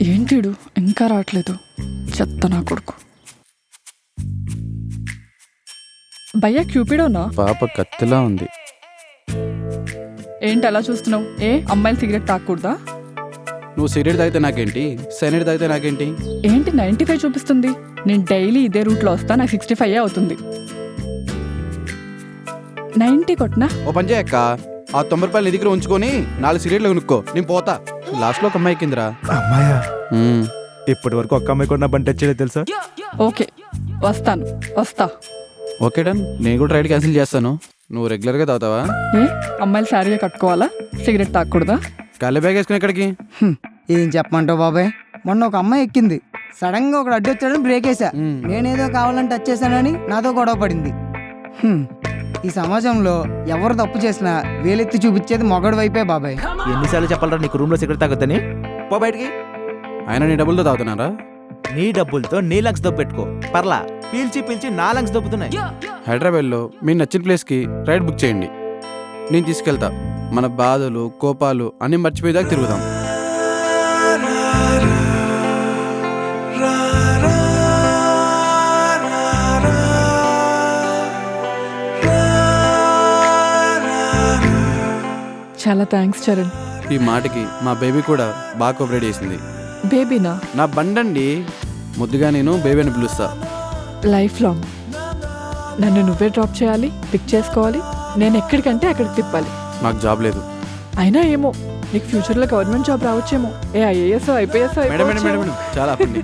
ఏంటిడు ఇంకా రావట్లేదు, చెత్త నా కొడుకు. భయ్యా క్యూపిడోనా? పాప కత్తిలా ఉంది. ఏంటి అలా చూస్తున్నావు? అమ్మాయిలు సిగరెట్ తాగకూడదా? నువ్వు సిగరెట్ తాగితే నాకేంటి, సైనైడ్ తాగితే నాకేంటి? ఏంటి 95 చూపిస్తుంది? నేను డైలీ ఇదే రూట్లో వస్తా, నాకు 65 అవుతుంది. 90 కొట్టినా? ఓ పని చేయక్క, ఆ 90 రూపాయలు నీ దగ్గర ఉంచుకొని 4 సిగరెట్లు కొనుక్కో, నేను పోతా. లాస్ట్లో ఒక అమ్మాయి ఎక్కిందిరా. అమ్మాయా? ఇప్పటి వరకు ఒక్క అమ్మాయి కూడా బండి వచ్చేది తెలుసా? ఓకే వస్తా. ఓకే డన్, నేను కూడా రైడ్ క్యాన్సిల్ చేస్తాను. నువ్వు రెగ్యులర్గా తాగుతావా? అమ్మాయిలు శారీగా కట్టుకోవాలా, సిగరెట్ తాగకూడదా? కళ్ళ బ్యాగ్ వేసుకుని ఎక్కడికి? ఏం చెప్పమంటావు బాబాయ్, మొన్న ఒక అమ్మాయి ఎక్కింది, సడన్ గా ఒకడు అడ్డు వచ్చాడని బ్రేక్ వేసా. నేనేదో కావాలని టచ్ చేశానని నాతో గొడవ పడింది. ఈ సమాజంలో ఎవరు తప్పు చేసినా వేలెత్తి చూపించేది మొగడు వైపే బాబాయ్. ఎన్నిసార్లు చెప్పాలరా నీకు రూమ్ లో సిగరెట్ తాగొద్దని? పో బయటికి. ఆయన నీ డబ్బులతో తాగుతున్నారా? నీ డబ్బులతో నీ లంగ్స్ దొబ్బు పెట్టుకో, పర్లా. పీల్చి నా లంగ్స్ దొబ్బుతున్నాయి. హైదరాబాద్లో మీరు నచ్చిన ప్లేస్కి రైడ్ బుక్ చేయండి, నేను తీసుకెళ్తా. మన బాధలు కోపాలు అన్నీ మర్చిపోయేదాకా తిరుగుదాం. చాలా థ్యాంక్స్ చరణ్. ఈ మాటకి మా బేబీ కూడా బాగా కోఆపరేట్ చేసింది. బేబీనా? నా బండండి, ముద్దుగా నేను బేబీ అని పిలుస్తా. లైఫ్ లాంగ్ నన్ను నువ్వే డ్రాప్ చేయాలి, పిక్ చేసుకోవాలి, నేను ఎక్కడికంటే అక్కడికి తిప్పాలి. నాకు జాబ్ లేదు. అయినా ఏమో, నీకు ఫ్యూచర్లో గవర్నమెంట్ జాబ్ రావచ్చేమో. ఐఏఎస్ ఐపీఎస్ మేడం చాలా ఆపండి.